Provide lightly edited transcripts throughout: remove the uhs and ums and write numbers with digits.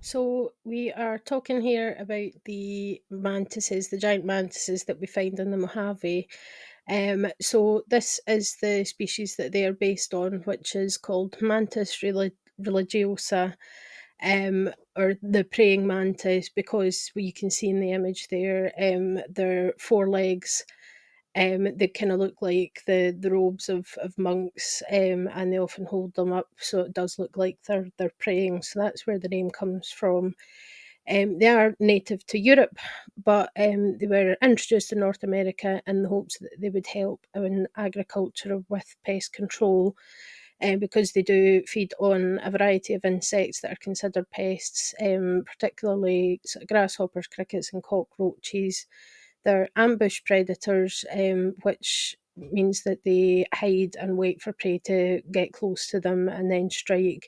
So we are talking here about the mantises, the giant mantises that we find in the Mojave. So this is the species that they are based on, which is called religiosa, or the praying mantis, because you can see in the image there, their four legs. They kind of look like the robes of monks, and they often hold them up, so it does look like they're praying. So that's where the name comes from. They are native to Europe, but they were introduced in North America in the hopes that they would help in agriculture with pest control, because they do feed on a variety of insects that are considered pests, particularly sort of grasshoppers, crickets, and cockroaches. They're ambush predators, which means that they hide and wait for prey to get close to them and then strike.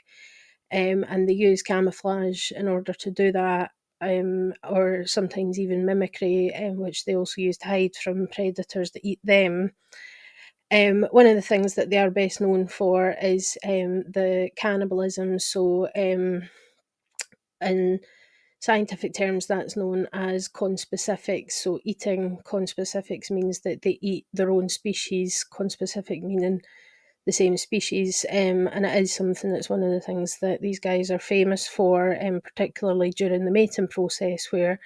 And they use camouflage in order to do that, or sometimes even mimicry, which they also use to hide from predators that eat them. One of the things that they are best known for is the cannibalism. So, in scientific terms, that's known as conspecifics. So, eating conspecifics means that they eat their own species, conspecific meaning the same species, and it is something that's one of the things that these guys are famous for, particularly during the mating process, where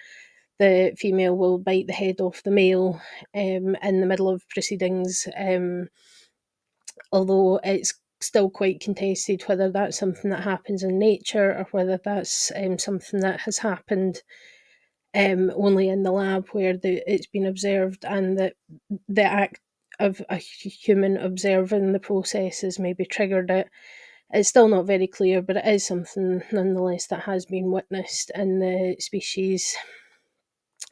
the female will bite the head off the male in the middle of proceedings, although it's still quite contested whether that's something that happens in nature or whether that's something that has happened only in the lab where it's been observed, and that the act of a human observing the processes maybe triggered it. It's still not very clear, but it is something nonetheless that has been witnessed in the species.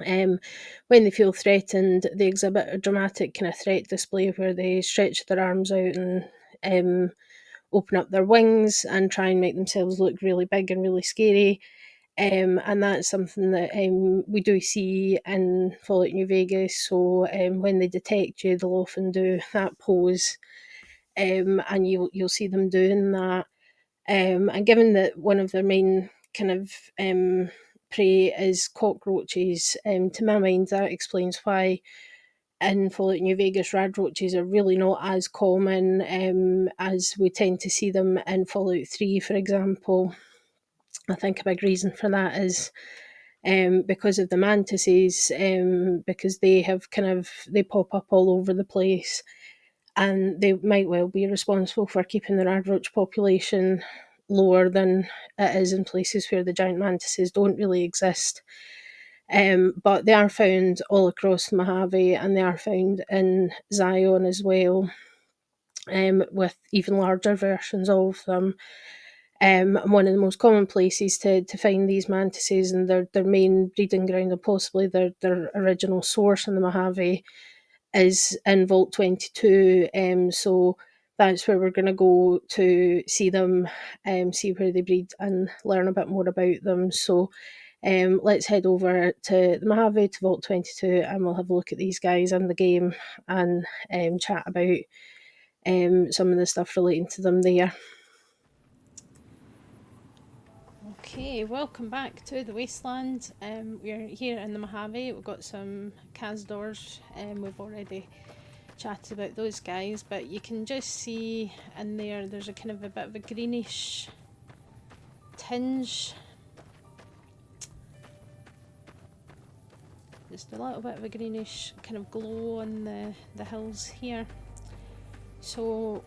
When they feel threatened, they exhibit a dramatic kind of threat display where they stretch their arms out and open up their wings and try and make themselves look really big and really scary. And that's something that we do see in Fallout New Vegas. So when they detect you, they'll often do that pose, and you'll see them doing that. And given that one of their main kind of prey is cockroaches, to my mind, that explains why in Fallout New Vegas, radroaches are really not as common as we tend to see them in Fallout 3, for example. I think a big reason for that is because of the mantises, because they have they pop up all over the place, and they might well be responsible for keeping the radroach population lower than it is in places where the giant mantises don't really exist. But they are found all across the Mojave, and they are found in Zion as well, with even larger versions of them. One of the most common places to find these mantises, and their main breeding ground, and possibly their original source in the Mojave, is in Vault 22. So that's where we're going to go to see them, see where they breed, and learn a bit more about them. So let's head over to the Mojave, to Vault 22, and we'll have a look at these guys in the game and chat about some of the stuff relating to them there. Okay, welcome back to the Wasteland. We're here in the Mojave. We've got some Kazdors, and we've already chatted about those guys, but you can just see in there's a kind of a bit of a greenish tinge, just a little bit of a greenish kind of glow on the hills here. So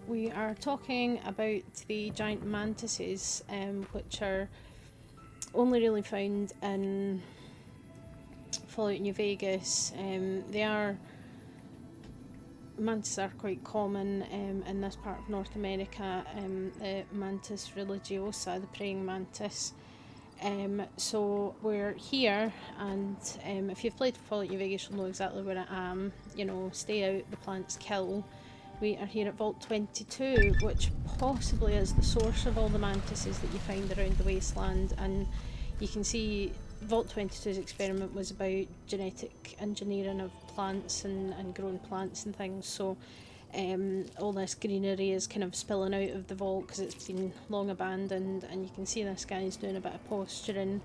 we are talking about the giant mantises, which are only really found in Fallout New Vegas. Mantises are quite common in this part of North America. The Mantis religiosa, the praying mantis. So we're here, and if you've played Fallout New Vegas, you'll know exactly where I am. You know, stay out, the plants kill. We are here at Vault 22, which possibly is the source of all the mantises that you find around the wasteland. And you can see Vault 22's experiment was about genetic engineering of plants and growing plants and things. So all this greenery is kind of spilling out of the vault because it's been long abandoned, and you can see this guy's doing a bit of posturing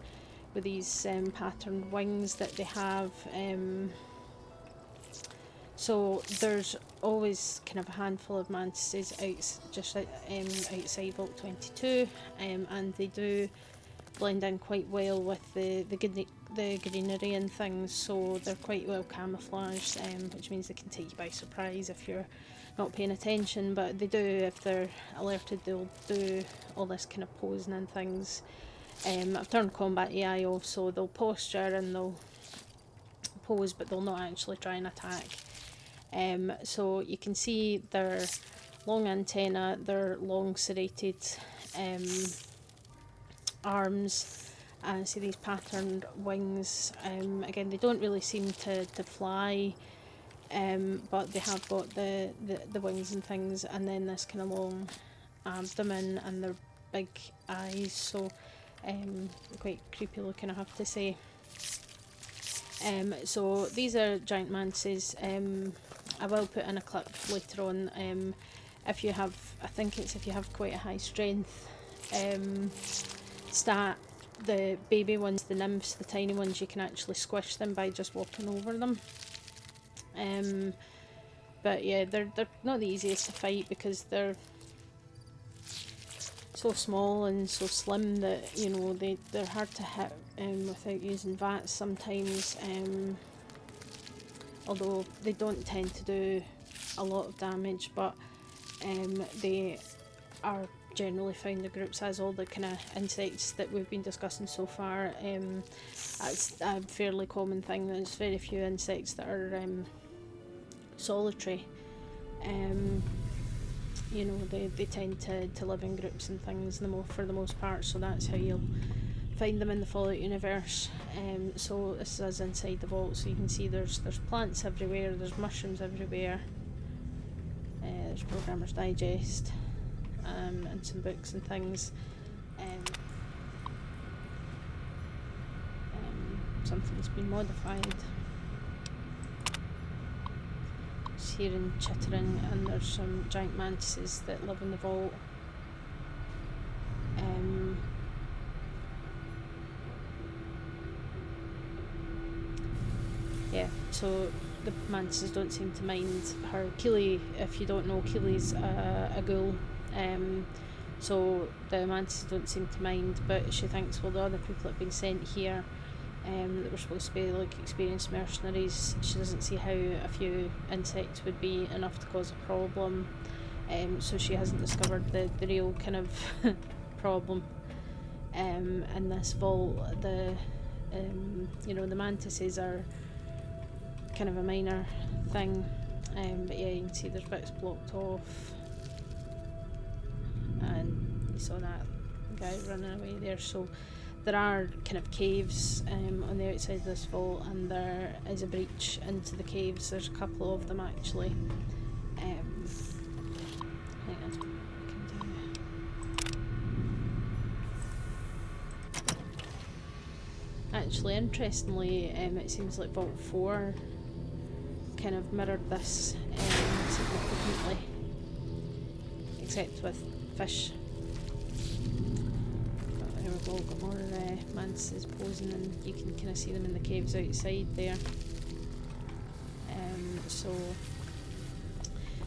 with these patterned wings that they have. So there's always kind of a handful of mantises outside Vault 22, and they do blend in quite well with the greenery and things, so they're quite well camouflaged, which means they can take you by surprise if you're not paying attention, but they do, if they're alerted, they'll do all this kind of posing and things. I've turned combat AI off, so they'll posture and they'll pose, but they'll not actually try and attack. So you can see their long antenna, their long serrated arms, and see these patterned wings. Again, they don't really seem to fly, but they have got the wings and things, and then this kind of long abdomen and their big eyes, so quite creepy looking, I have to say. So these are giant mantises. I will put in a clip later on. If you have, I think it's if you have quite a high strength stat, the baby ones, the nymphs, the tiny ones, you can actually squish them by just walking over them. But yeah, they're not the easiest to fight because they're so small and so slim that, you know, they're hard to hit without using VATs sometimes, although they don't tend to do a lot of damage, but they are generally found in groups, as all the kind of insects that we've been discussing so far. That's a fairly common thing. There's very few insects that are solitary. You know, they tend to live in groups and things for the most part, so that's how you'll find them in the Fallout universe. So this is us inside the vault, so you can see there's plants everywhere, there's mushrooms everywhere, there's Programmer's Digest, and some books and things. Something's been modified. Hearing chittering, and there's some giant mantises that live in the vault. Yeah, so the mantises don't seem to mind her. Keely, if you don't know, Keely's a ghoul, so the mantises don't seem to mind, but she thinks, well, the other people that have been sent here that were supposed to be like experienced mercenaries, she doesn't see how a few insects would be enough to cause a problem, so she hasn't discovered the real kind of problem in this vault. You know, the mantises are kind of a minor thing, but yeah, you can see there's bits blocked off, and you saw that guy running away there. So there are kind of caves on the outside of this vault, and there is a breach into the caves. There's a couple of them actually. I think that's what we can do. Actually, interestingly, it seems like Vault 4 kind of mirrored this significantly, except with fish. There we go, got more mantises posing, and you can kind of see them in the caves outside there. So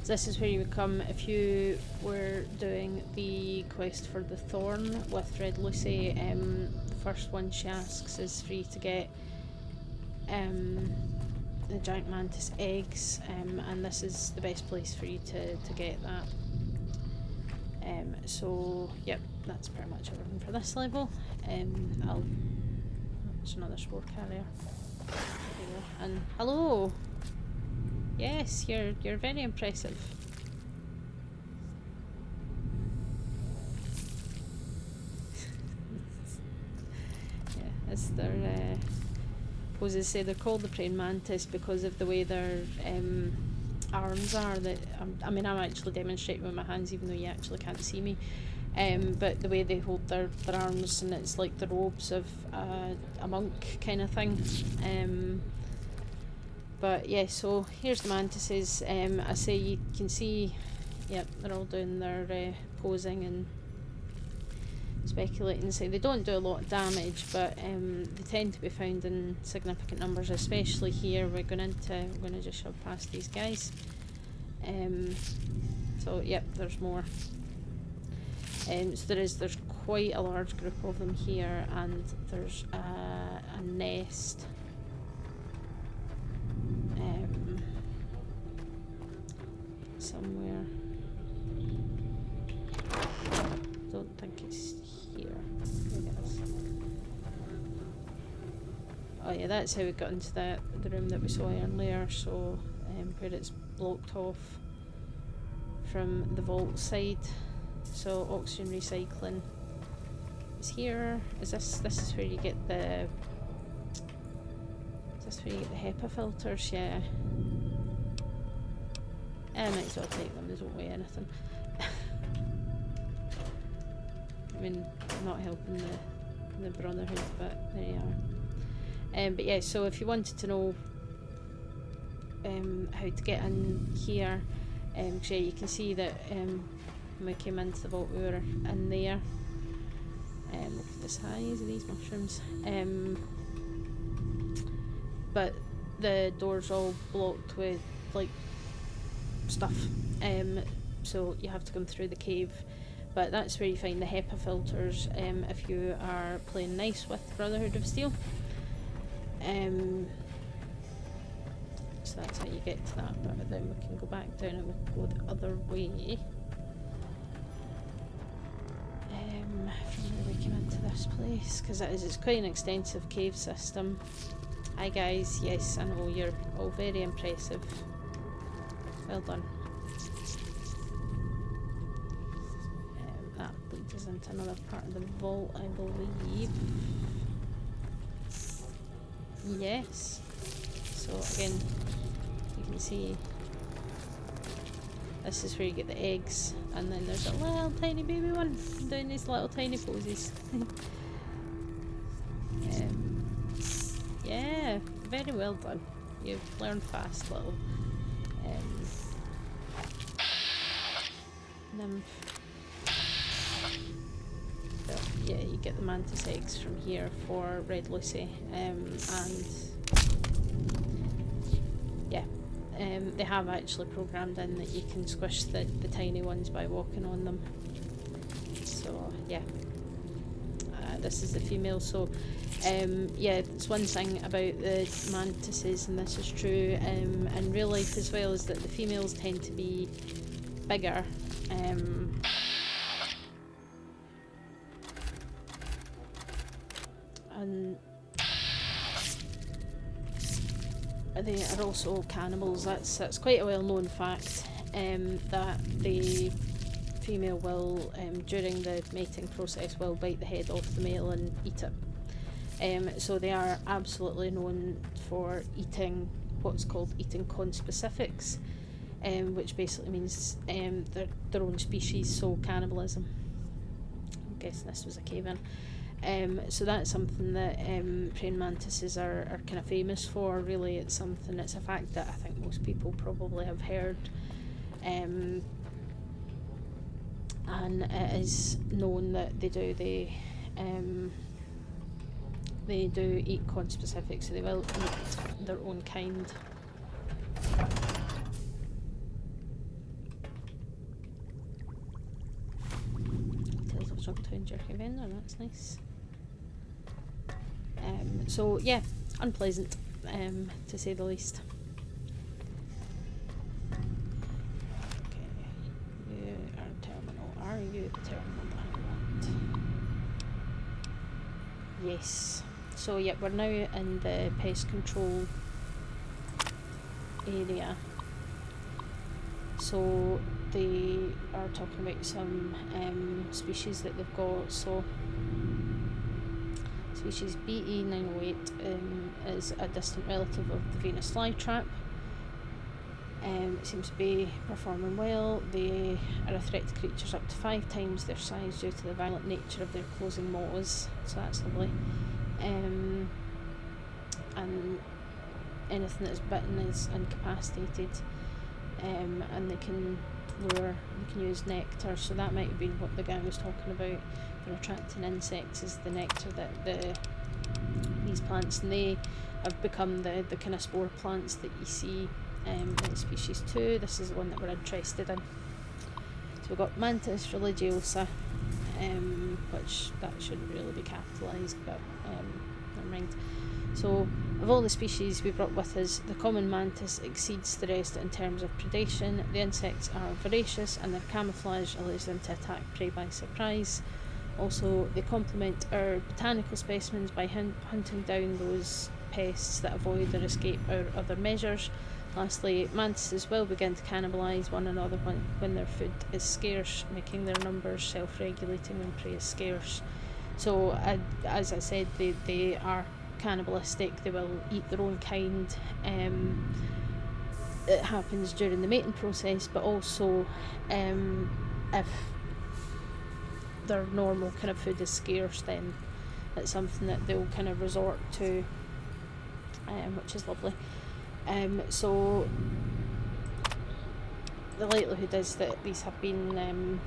this is where you would come if you were doing the quest for the thorn with Red Lucy. The first one she asks is free to get the giant mantis eggs, and this is the best place for you to get that. So yep, that's pretty much everything for this level. There's another spore carrier. There we go. And hello. Yes, you're very impressive. Yeah, as their poses say, they're called the Praying Mantis because of the way their arms are. That I mean, I'm actually demonstrating with my hands, even though you actually can't see me. But the way they hold their arms, and it's like the robes of a monk kind of thing. But yeah, so here's the mantises. I say you can see, yep, they're all doing their posing and speculating. So they don't do a lot of damage, but they tend to be found in significant numbers, especially here. We're going to just shove past these guys. So yep, there's more. So there's quite a large group of them here, and there's a nest. Somewhere. Don't think it's here. Maybe it is. Oh yeah, that's how we got into the room that we saw earlier. So where it's blocked off from the vault side. So oxygen recycling is here. Is this is where you get the? Is this where you get the HEPA filters? Yeah. I might as well take them, they don't weigh anything. I mean, not helping the Brotherhood, but there you are. But yeah, so if you wanted to know how to get in here, yeah, you can see that when we came into the vault we were in there. Look at the size of these mushrooms. But the door's all blocked with like stuff, so you have to come through the cave, but that's where you find the HEPA filters if you are playing nice with Brotherhood of Steel. So that's how you get to that, but then we can go back down and we'll go the other way. From where we came into this place, because it's quite an extensive cave system. Hi guys, yes, I know you're all very impressive. Well done. That leads us into another part of the vault, I believe. Yes. So again, you can see this is where you get the eggs, and then there's a little tiny baby one doing these little tiny poses. Yeah, very well done. You've learned fast, little nymph. So, yeah, you get the mantis eggs from here for Red Lucy, and yeah, they have actually programmed in that you can squish the tiny ones by walking on them. So yeah, this is the female. So yeah, it's one thing about the mantises, and this is true in real life as well, is that the females tend to be bigger. And they are also cannibals. That's quite a well-known fact, that the female will, during the mating process, will bite the head off the male and eat it. So they are absolutely known for eating what's called eating conspecifics, which basically means their own species, so cannibalism. I'm guessing this was a cave-in. So that's something that praying mantises are kind of famous for, really. It's a fact that I think most people probably have heard. And it is known that they do eat conspecifics, so they will eat their own kind. Tales of Junk Town Jerky Vendor, that's nice. So yeah, unpleasant, to say the least. Okay, you are terminal. Are you the terminal that I want? Yes. So yeah, we're now in the pest control area. So they are talking about some species that they've got. So species BE908 is a distant relative of the Venus flytrap. It seems to be performing well. They are a threat to creatures up to 5 times their size due to the violent nature of their closing maws, so that's lovely. And anything that's bitten is incapacitated, and they can use nectar, so that might have been what the guy was talking about for attracting insects, is the nectar that these plants, and they have become the kind of spore plants that you see in species 2. This is the one that we're interested in. So we've got Mantis religiosa, which that shouldn't really be capitalised, but never mind. So of all the species we brought with us, the common mantis exceeds the rest in terms of predation. The insects are voracious and their camouflage allows them to attack prey by surprise. Also, they complement our botanical specimens by hunting down those pests that avoid or escape our other measures. Lastly, mantises will begin to cannibalise one another when their food is scarce, making their numbers self-regulating when prey is scarce. So, as I said, they are cannibalistic. They will eat their own kind. It happens during the mating process, but also if their normal kind of food is scarce, then it's something that they'll kind of resort to, which is lovely. So the likelihood is that these have been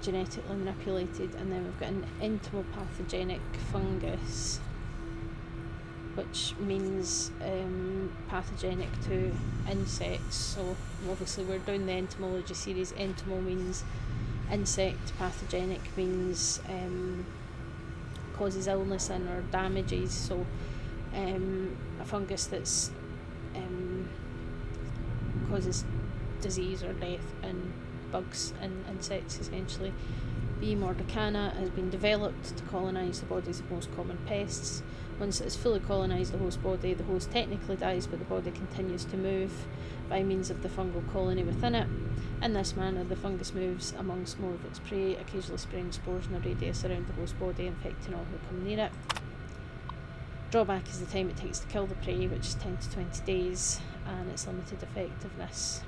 genetically manipulated. And then we've got an entomopathogenic fungus, which means pathogenic to insects. So obviously we're doing the entomology series. Entomo means insect, pathogenic means causes illness and or damages. So a fungus that's causes disease or death in bugs and insects essentially. B. mordicana has been developed to colonise the bodies of most common pests. Once it has fully colonised the host body, the host technically dies, but the body continues to move by means of the fungal colony within it. In this manner, the fungus moves amongst more of its prey, occasionally spraying spores in a radius around the host body, infecting all who come near it. Drawback is the time it takes to kill the prey, which is 10 to 20 days, and its limited effectiveness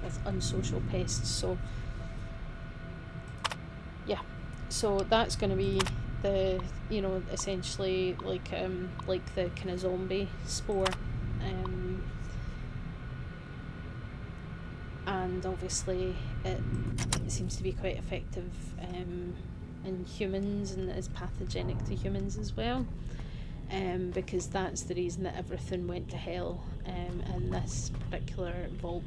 with unsocial pests. So yeah, so that's going to be the, essentially like the kind of zombie spore, and obviously it seems to be quite effective in humans, and is pathogenic to humans as well, because that's the reason that everything went to hell in this particular vault.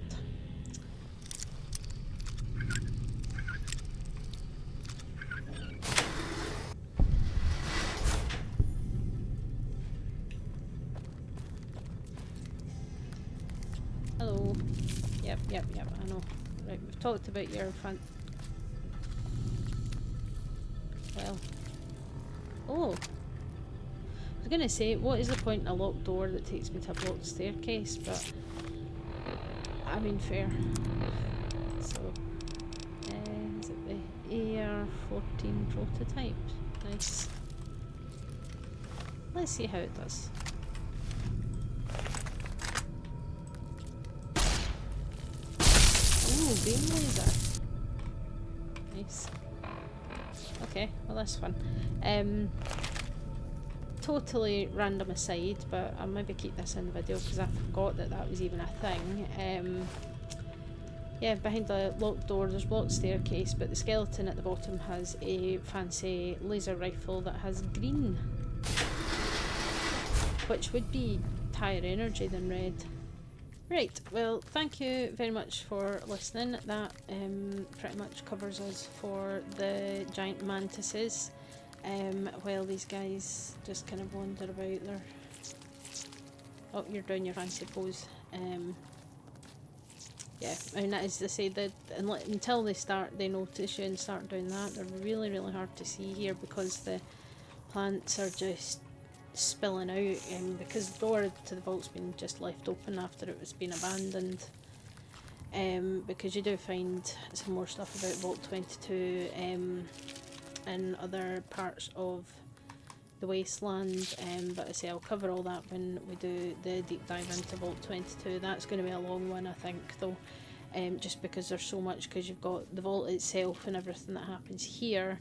Hello. Yep, I know. Right, we've talked about your well. Oh! I was going to say, what is the point in a locked door that takes me to a blocked staircase, but I mean, fair. So, is it the AR-14 prototype? Nice. Let's see how it does. Ooh, beam laser. Nice. Okay, well that's fun. Totally random aside, but I'll maybe keep this in the video because I forgot that was even a thing. Yeah, behind the locked door there's a blocked staircase, but the skeleton at the bottom has a fancy laser rifle that has green, which would be higher energy than red. Right, well, thank you very much for listening. That pretty much covers us for the giant mantises, while these guys just kind of wander about there. Oh, you're doing your fancy pose. Yeah, I mean, as I say, until they notice you and start doing that, they're really, really hard to see here because the plants are just spilling out, because the door to the vault's been just left open after it was being abandoned, because you do find some more stuff about Vault 22 in other parts of the Wasteland, but I say I'll cover all that when we do the deep dive into Vault 22. That's going to be a long one, I think, though, just because there's so much, because you've got the vault itself and everything that happens here,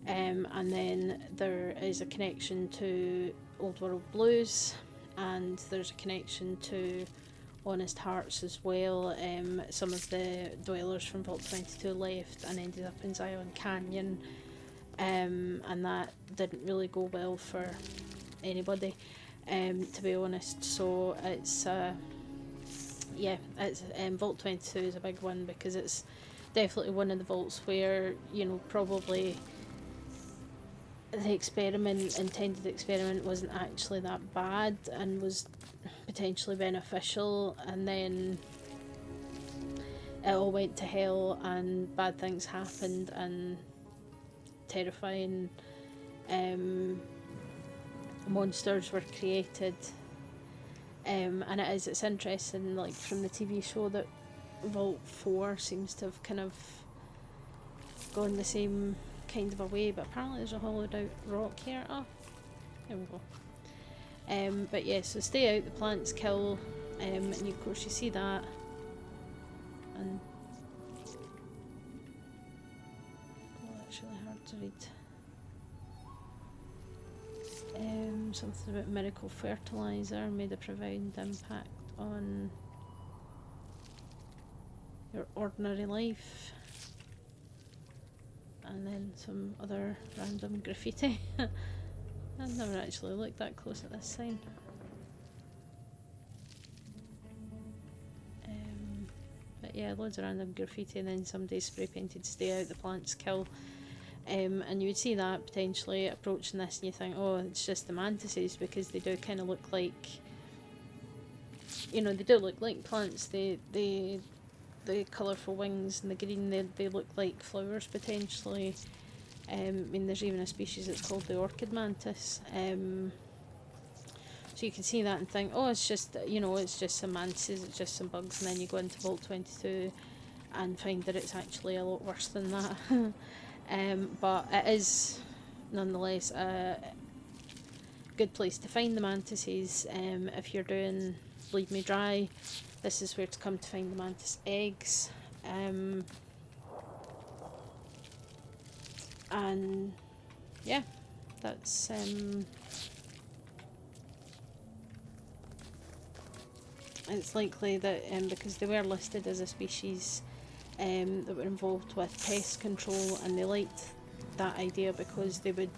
and then there is a connection to Old World Blues, and there's a connection to Honest Hearts as well. Some of the dwellers from Vault 22 left and ended up in Zion Canyon, and that didn't really go well for anybody, to be honest. So it's Vault 22 is a big one, because it's definitely one of the vaults where, you know, probably the intended experiment wasn't actually that bad and was potentially beneficial, and then it all went to hell and bad things happened and terrifying monsters were created. And it's interesting, like, from the TV show, that Vault 4 seems to have kind of gone the same kind of a way, but apparently there's a hollowed out rock here. Oh, there we go. But yeah, so stay out, the plants kill, and of course you see that, and that's really hard to read. Something about miracle fertilizer made a profound impact on your ordinary life, and then some other random graffiti. I've never actually looked that close at this sign. But yeah, loads of random graffiti, and then somebody spray painted "Stay out, the plants kill." And you would see that potentially approaching this, and you think, oh, it's just the mantises, because they do kind of look like, you know, they do look like plants. The colourful wings and the green, they look like flowers potentially. I mean, there's even a species that's called the orchid mantis. So you can see that and think, oh, it's just, you know, it's just some mantises, it's just some bugs, and then you go into Vault 22 and find that it's actually a lot worse than that. But it is nonetheless a good place to find the mantises. If you're doing Bleed Me Dry, this is where to come to find the mantis eggs. And yeah, that's it's likely that because they were listed as a species that were involved with pest control, and they liked that idea because they would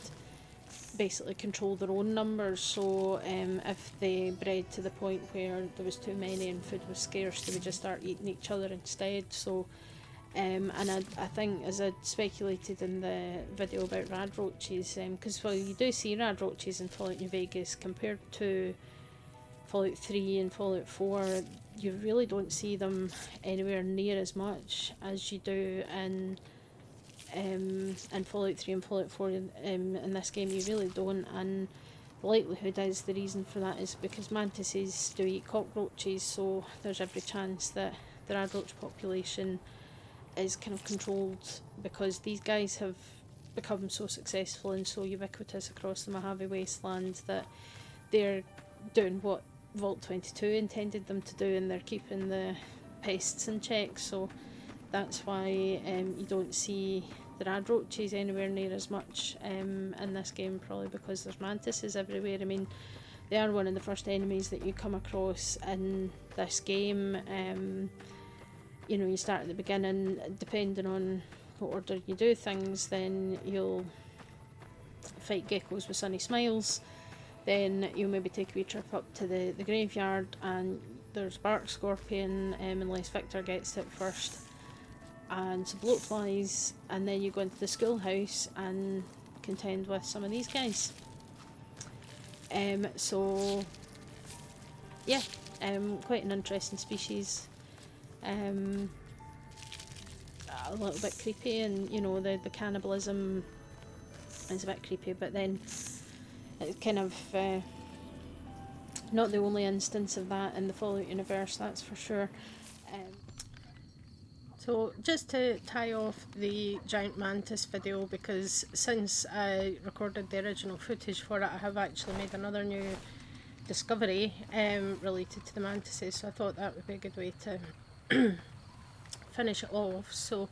basically control their own numbers. So if they bred to the point where there was too many and food was scarce, they would just start eating each other instead. So and I think, as I speculated in the video about rad roaches, because well, you do see rad roaches in Fallout New Vegas compared to Fallout 3 and Fallout 4, you really don't see them anywhere near as much as you do in Fallout 3 and Fallout 4. In this game, you really don't, and the likelihood is the reason for that is because mantises do eat cockroaches, so there's every chance that the rad roach population is kind of controlled, because these guys have become so successful and so ubiquitous across the Mojave Wasteland that they're doing what Vault 22 intended them to do, and they're keeping the pests in check. So that's why you don't see the rad roaches anywhere near as much in this game, probably because there's mantises everywhere. I mean, they are one of the first enemies that you come across in this game. You know, you start at the beginning, depending on what order you do things, then you'll fight geckos with sunny smiles. Then you'll maybe take a wee trip up to the graveyard, and there's bark scorpion, unless Victor gets it first, and some bloatflies, and then you go into the schoolhouse and contend with some of these guys. So yeah, quite an interesting species. A little bit creepy, and you know, the cannibalism is a bit creepy, but then it's kind of not the only instance of that in the Fallout universe, that's for sure. So just to tie off the Giant Mantis video, because since I recorded the original footage for it, I have actually made another new discovery related to the mantises, so I thought that would be a good way to finish it off. So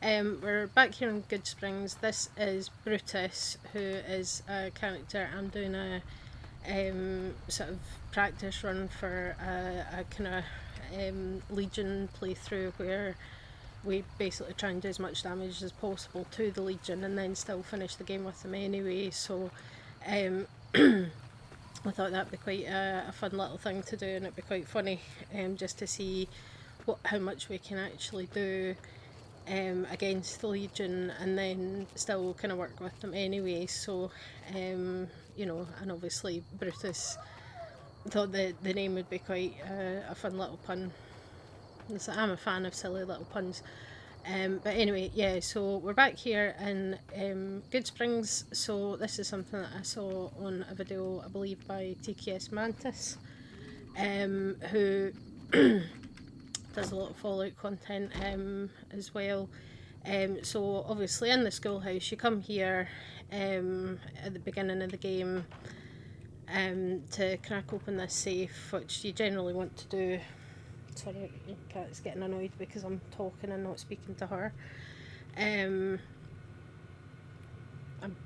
we're back here in Good Springs. This is Brutus, who is a character. I'm doing a sort of practice run for a kind of Legion playthrough where we basically try and do as much damage as possible to the Legion and then still finish the game with them anyway. So I thought that'd be quite a fun little thing to do, and it'd be quite funny just to see how much we can actually do against the Legion and then still kind of work with them anyway. So you know, and obviously Brutus thought the name would be quite a fun little pun. I'm a fan of silly little puns. But anyway, yeah, so we're back here in Good Springs. So this is something that I saw on a video, I believe, by TKS Mantis, who does a lot of Fallout content as well. So obviously in the schoolhouse, you come here at the beginning of the game to crack open this safe, which you generally want to do. Sorry, your cat's getting annoyed because I'm talking and not speaking to her. I'm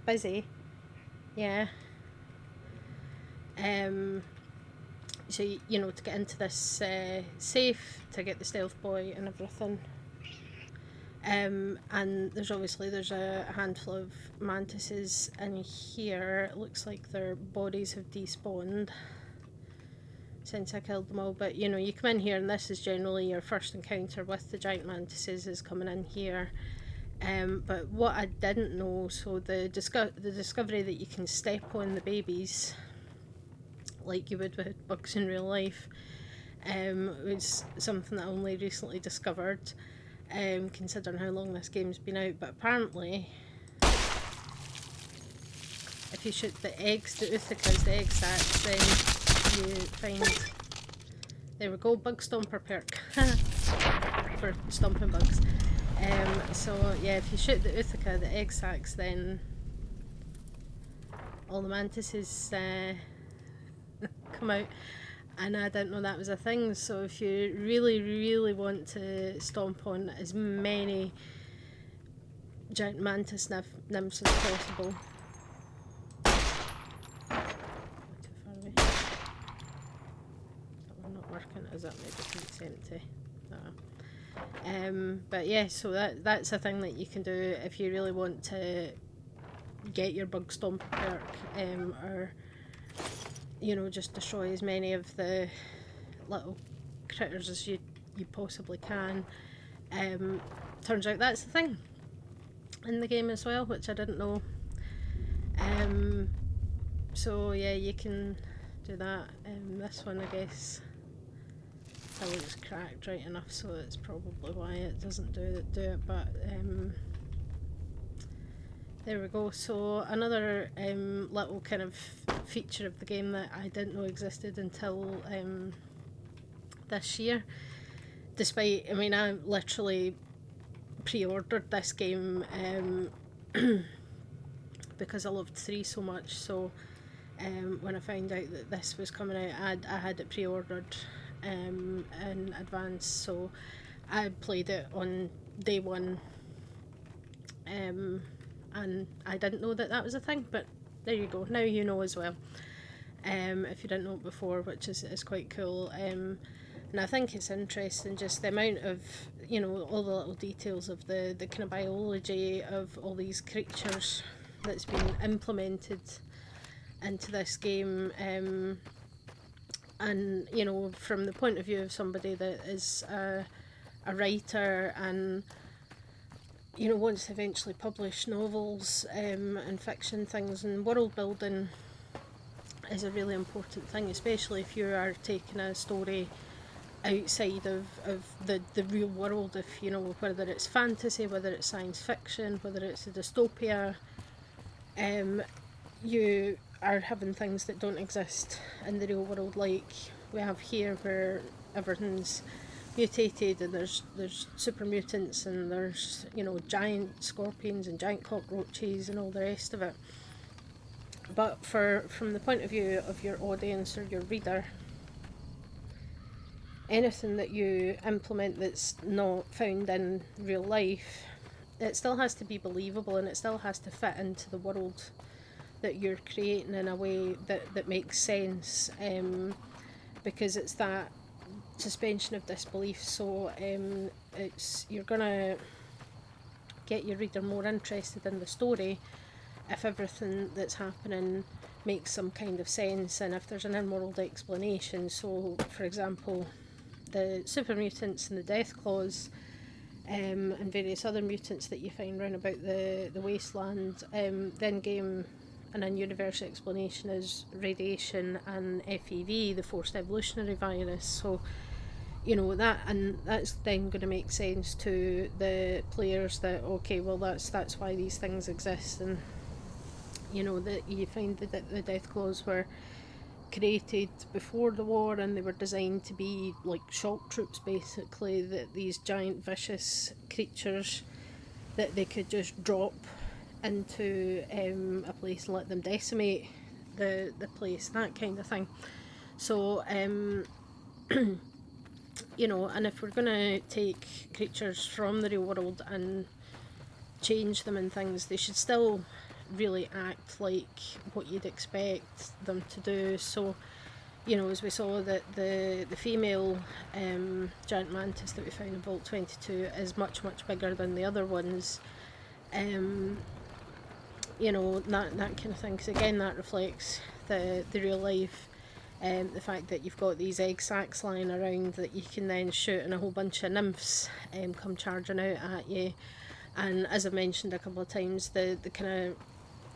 busy. Yeah. So you know, to get into this safe, to get the stealth boy and everything. And there's a handful of mantises in here. It looks like their bodies have despawned since I killed them all, but you know, you come in here and this is generally your first encounter with the giant mantises, is coming in here. But what I didn't know, so the discovery that you can step on the babies like you would with bugs in real life was something that I only recently discovered, considering how long this game's been out. But apparently if you shoot the eggs, the uthicas, the egg sacs, then you find, there we go, bug stomper perk for stomping bugs. So yeah, if you shoot the uthica, the egg sacs, then all the mantises come out, and I didn't know that was a thing. So if you really want to stomp on as many giant mantis nymphs as possible. Working, is that maybe it's empty? But yeah, so that's a thing that you can do if you really want to get your bug stomp perk, or you know, just destroy as many of the little critters as you possibly can. Turns out that's the thing in the game as well, which I didn't know. So yeah, you can do that. This one, I guess, it looks cracked right enough, so it's probably why it doesn't do it. But there we go. So another little kind of feature of the game that I didn't know existed until this year. Despite, I mean, I literally pre-ordered this game because I loved 3 so much. So when I found out that this was coming out, I had it pre-ordered in advance, so I played it on day 1, and I didn't know that was a thing, but there you go, now you know as well, if you didn't know it before, which is quite cool. And I think it's interesting, just the amount of, you know, all the little details of the kind of biology of all these creatures that's been implemented into this game. And you know, from the point of view of somebody that is a writer, and you know, wants to eventually publish novels and fiction things, and world building is a really important thing, especially if you are taking a story outside of the real world. If you know, whether it's fantasy, whether it's science fiction, whether it's a dystopia, you are having things that don't exist in the real world, like we have here, where everything's mutated, and there's super mutants, and there's, you know, giant scorpions and giant cockroaches and all the rest of it. But from the point of view of your audience or your reader, anything that you implement that's not found in real life, it still has to be believable, and it still has to fit into the world that you're creating in a way that makes sense, because it's that suspension of disbelief. So it's you're gonna get your reader more interested in the story if everything that's happening makes some kind of sense, and if there's an in-world explanation. So, for example, the super mutants and the death claws, and various other mutants that you find round about the wasteland, then game an in-universe explanation is radiation and FEV, the forced evolutionary virus. So, you know, that's then going to make sense to the players that, okay, well, that's why these things exist. And you know that you find that the death claws were created before the war, and they were designed to be like shock troops, basically, that these giant vicious creatures that they could just drop into a place and let them decimate the place, that kind of thing. So you know, and if we're going to take creatures from the real world and change them and things, they should still really act like what you'd expect them to do. So, you know, as we saw that the female giant mantis that we found in Vault 22 is much bigger than the other ones. You know, that kind of thing, because again that reflects the real life. The fact that you've got these egg sacs lying around that you can then shoot, and a whole bunch of nymphs come charging out at you. And as I've mentioned a couple of times, the kind of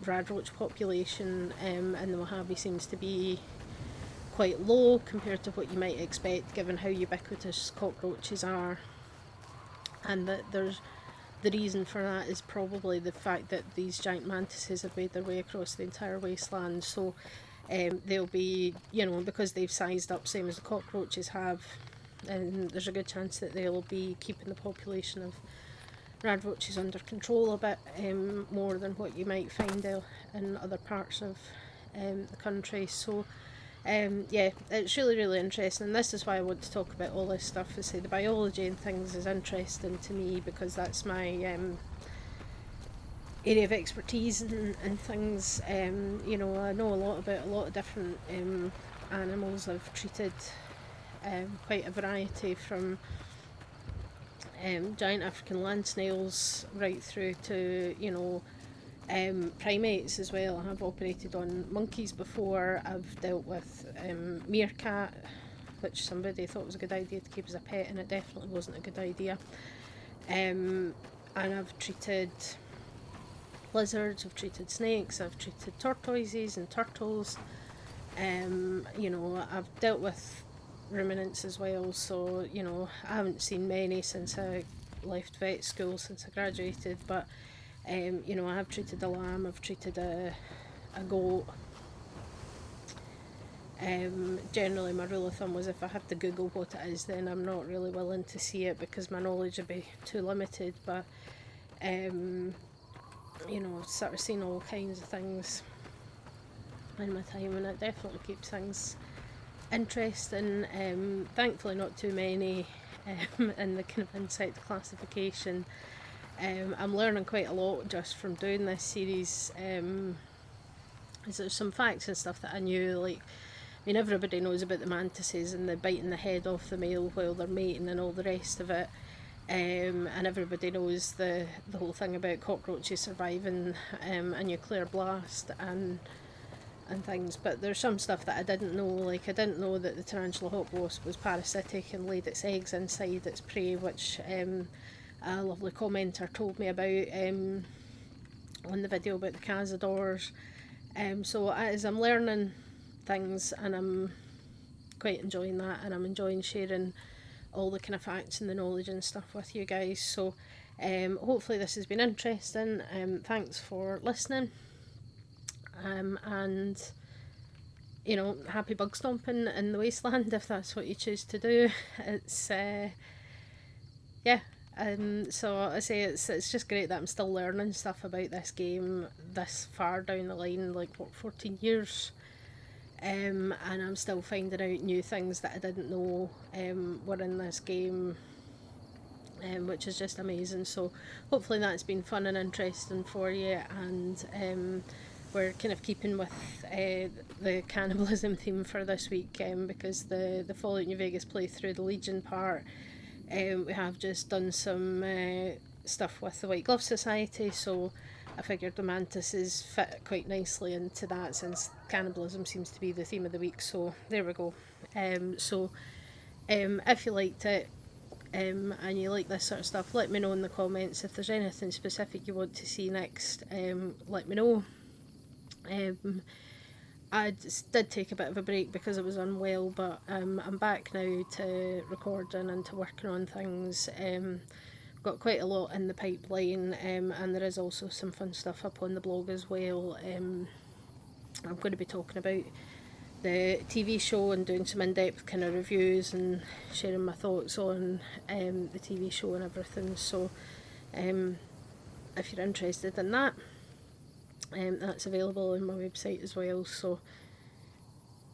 radroach population in the Mojave seems to be quite low compared to what you might expect, given how ubiquitous cockroaches are. And that there's the reason for that is probably the fact that these giant mantises have made their way across the entire wasteland. So they'll be, you know, because they've sized up same as the cockroaches have, and there's a good chance that they'll be keeping the population of radroaches under control a bit more than what you might find in other parts of the country. So yeah, it's really interesting, and this is why I want to talk about all this stuff. I say the biology and things is interesting to me because that's my area of expertise and things. You know, I know a lot about a lot of different animals. I've treated quite a variety, from giant African land snails right through to, you know, primates as well. I have operated on monkeys before. I've dealt with meerkat, which somebody thought was a good idea to keep as a pet, and it definitely wasn't a good idea. And I've treated lizards, I've treated snakes, I've treated tortoises and turtles. You know, I've dealt with ruminants as well, so, you know, I haven't seen many since I left vet school, since I graduated, but you know, I have treated a lamb, I've treated a goat. Generally, my rule of thumb was if I have to Google what it is, then I'm not really willing to see it because my knowledge would be too limited. But you know, I've sort of seen all kinds of things in my time, and it definitely keeps things interesting. Thankfully, not too many in the kind of insect classification. I'm learning quite a lot just from doing this series. There's some facts and stuff that I knew, like, I mean, everybody knows about the mantises and the biting the head off the male while they're mating and all the rest of it. And everybody knows the whole thing about cockroaches surviving a nuclear blast and things. But there's some stuff that I didn't know. Like, I didn't know that the tarantula hawk wasp was parasitic and laid its eggs inside its prey, which a lovely commenter told me about on the video about the cazadors. So as I'm learning things, and I'm quite enjoying that, and I'm enjoying sharing all the kind of facts and the knowledge and stuff with you guys. So hopefully this has been interesting. Thanks for listening, and you know, happy bug stomping in the wasteland if that's what you choose to do. It's yeah. So I say it's just great that I'm still learning stuff about this game this far down the line, like what, 14 years, and I'm still finding out new things that I didn't know were in this game, which is just amazing. So hopefully that's been fun and interesting for you, and we're kind of keeping with the cannibalism theme for this week, because the Fallout New Vegas playthrough, the Legion part, we have just done some stuff with the White Glove Society, so I figured the mantises fit quite nicely into that, since cannibalism seems to be the theme of the week. So there we go. If you liked it, and you like this sort of stuff, let me know in the comments. If there's anything specific you want to see next, let me know. Um, I just did take a bit of a break because I was unwell, but I'm back now to recording and to working on things. Got quite a lot in the pipeline, and there is also some fun stuff up on the blog as well. I'm going to be talking about the TV show and doing some in-depth kind of reviews and sharing my thoughts on the TV show and everything. So um, if you're interested in that, that's available on my website as well. So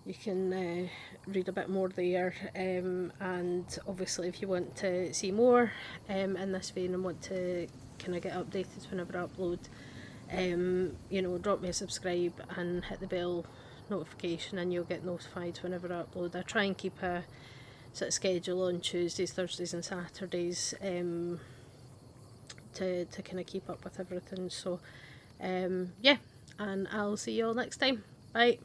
you can read a bit more there. And obviously, if you want to see more in this vein and want to kind of get updated whenever I upload, drop me a subscribe and hit the bell notification, and you'll get notified whenever I upload. I try and keep a sort of schedule on Tuesdays, Thursdays, and Saturdays, to kind of keep up with everything. So, yeah, and I'll see you all next time. Bye.